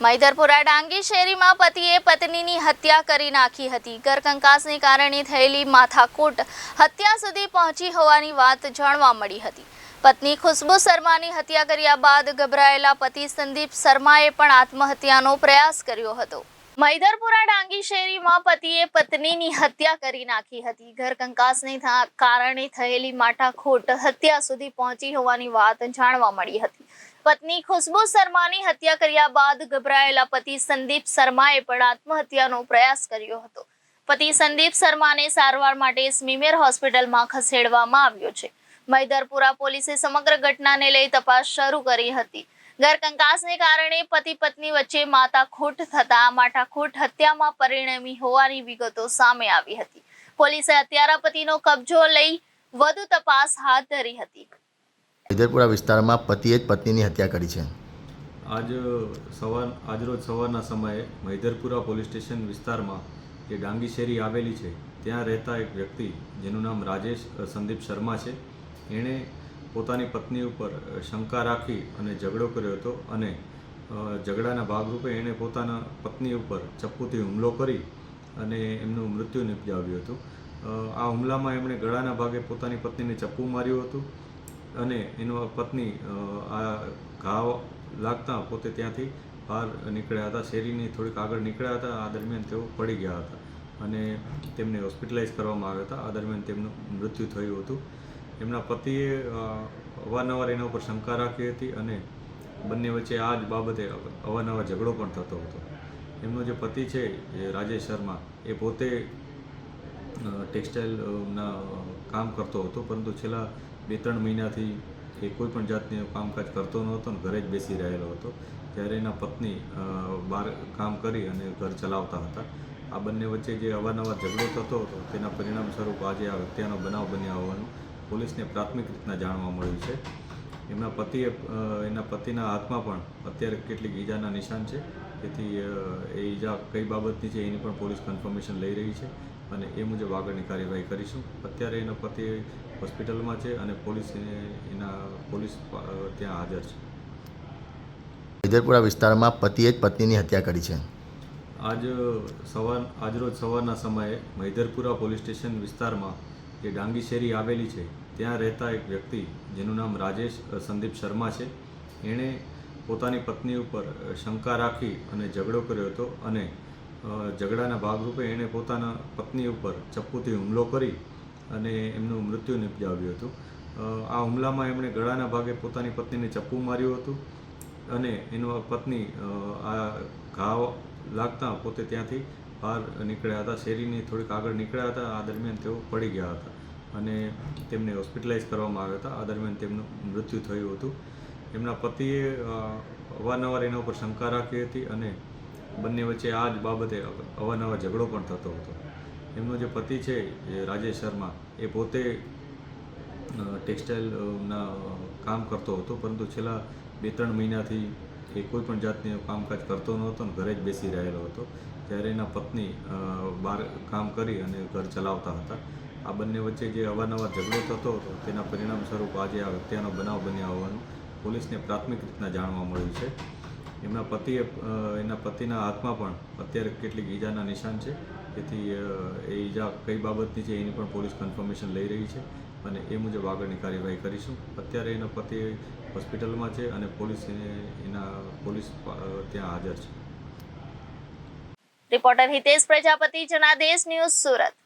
મૈદરપુરા ડાંગી શેરીમાં પતિએ પત્નીની હત્યા કરી નાખી હતી। ઘરકંકાસને કારણે થયેલી માથાકૂટ હત્યા સુધી પહોંચી હોવાની વાત જાણવા મળી હતી। પત્ની ખુશ્બુ શર્માની હત્યા કર્યા બાદ ગભરાયેલા પતિ સંદીપ શર્માએ પણ આત્મહત્યાનો પ્રયાસ કર્યો હતો। મૈદરપુરા ડાંગી શેરીમાં પતિએ પત્નીની હત્યા કરી નાખી હતી। ઘરકંકાસને કારણે થયેલી માથાકૂટ હત્યા સુધી પહોંચી હોવાની વાત જાણવા મળી હતી। પત્ની ખુશ્બુ શર્માની હત્યા કર્યા બાદ ગભરાયેલા પતિ સંદીપ શર્માએ પણ આત્મહત્યાનો પ્રયાસ કર્યો હતો। પતિ સંદીપ શર્માને સારવાર માટે સ્મીમેર હોસ્પિટલમાં ખસેડવામાં આવ્યો છે। મૈદરપુરા પોલીસે સમગ્ર ઘટનાને લઈ તપાસ શરૂ કરી હતી। ઘરકંકાસને કારણે પતિ પત્ની વચ્ચે માથાકૂટ થતા માથાકૂટ હત્યામાં પરિણમી હોવાની વિગતો સામે આવી હતી। પોલીસે હત્યારા પતિનો કબજો લઈ વધુ તપાસ હાથ ધરી હતી। મૈદરપુરા વિસ્તારમાં પતિએ જ પત્નીની હત્યા કરી છે। આજરોજ સવારના સમયે મૈદરપુરા પોલીસ સ્ટેશન વિસ્તારમાં જે ડાંગી શેરી આવેલી છે ત્યાં રહેતા એક વ્યક્તિ જેનું નામ રાજેશ સંદીપ શર્મા છે, એણે પોતાની પત્ની ઉપર શંકા રાખી અને ઝઘડો કર્યો હતો અને ઝઘડાના ભાગરૂપે એણે પોતાના પત્ની ઉપર ચપ્પુથી હુમલો કરી અને એમનું મૃત્યુ નિપજાવ્યું હતું। આ હુમલામાં એમણે ગળાના ભાગે પોતાની પત્નીને ચપ્પુ માર્યું હતું અને એનો પત્ની આ ઘાવ લાગતા પોતે ત્યાંથી બહાર નીકળ્યા હતા। શેરીની થોડીક આગળ નીકળ્યા હતા। આ દરમિયાન તેઓ પડી ગયા હતા અને તેમને હોસ્પિટલાઇઝ કરવામાં આવ્યા હતા। આ દરમિયાન તેમનું મૃત્યુ થયું હતું। એમના પતિએ અવારનવાર એના ઉપર શંકા રાખી હતી અને બંને વચ્ચે આ જ બાબતે અવારનવાર ઝઘડો પણ થતો હતો। એમનો જે પતિ છે એ રાજેશ શર્મા એ પોતે ટેક્સટાઇલના કામ કરતો હતો, પરંતુ છેલ્લા 2-3 મહિનાથી એ કોઈ પણ જાતનું કામકાજ કરતો નહોતો અને ઘરે જ બેસી રહેલો હતો, જ્યારે એના પત્ની બહાર કામ કરી અને ઘર ચલાવતા હતા। આ બંને વચ્ચે જે અવારનવાર ઝઘડો થતો હતો તેના પરિણામ સ્વરૂપ આજે આ હત્યાનો બનાવ બન્યા હોવાનું પોલીસને પ્રાથમિક રીતના જાણવા મળ્યું છે। એના પતિના હાથમાં પણ અત્યારે કેટલીક ઈજાના નિશાન છે, તેથી એ ઈજા કઈ બાબતની છે એની પણ પોલીસ કન્ફર્મેશન લઈ રહી છે અને એ મુજબ આગળની કાર્યવાહી કરીશું। અત્યારે એનો પતિ હોસ્પિટલમાં છે અને પોલીસ ત્યાં હાજર છે। મૈદરપુરા વિસ્તારમાં પતિએ જ પત્નીની હત્યા કરી છે। આજરોજ સવારના સમયે મૈદરપુરા પોલીસ સ્ટેશન વિસ્તારમાં જે ડાંગી શેરી આવેલી છે ત્યાં રહેતા એક વ્યક્તિ જેનું નામ રાજેશ સંદીપ શર્મા છે, એણે પોતાની પત્ની ઉપર શંકા રાખી અને ઝઘડો કર્યો હતો અને ઝઘડાના ભાગરૂપે એણે પોતાના પત્ની ઉપર ચપ્પુથી હુમલો કરી અને એમનું મૃત્યુ નિપજાવ્યું હતું। આ હુમલામાં એમણે ગળાના ભાગે પોતાની પત્નીને ચપ્પુ માર્યું હતું અને એનો પત્ની આ ઘાવ લાગતા પોતે ત્યાંથી બહાર નીકળ્યા હતા। શેરીની થોડીક આગળ નીકળ્યા હતા। આ દરમિયાન તેઓ પડી ગયા હતા અને તેમને હોસ્પિટલાઇઝ કરવામાં આવ્યા હતા। આ દરમિયાન તેમનું મૃત્યુ થયું હતું। એમના પતિએ અવારનવાર એના ઉપર શંકા રાખી હતી અને બંને વચ્ચે આ જ બાબતે અવારનવાર ઝઘડો પણ થતો હતો। એમનો જે પતિ છે એ રાજેશ શર્મા એ પોતે ટેક્સટાઇલના કામ કરતો હતો, પરંતુ છેલ્લા 2-3 મહિનાથી એ કોઈ પણ જાતનું કામકાજ કરતો નહોતો અને ઘરે જ બેસી રહેલો હતો, જ્યારે એના પત્ની બહાર કામ કરી અને ઘર ચલાવતા હતા। આ બંને વચ્ચે જે અવારનવાર ઝઘડો થતો હતો તેના પરિણામ સ્વરૂપ આજે આ હત્યાનો બનાવ બન્યા હોવાનું પોલીસને પ્રાથમિક રીતના જાણવા મળ્યું છે। એના પતિના હાથમાં પણ અત્યારે કેટલીક ઈજાના નિશાન છે, તેથી એ ઈજા કઈ બાબતની છે એની પણ પોલીસ કન્ફર્મેશન લઈ રહી છે અને એ મુજબ આગળની કાર્યવાહી કરીશું। અત્યારે એનો પતિ હોસ્પિટલમાં છે અને પોલીસ ત્યાં હાજર છે। Reporter Hitesh Prajapati, Janadesh news, Surat.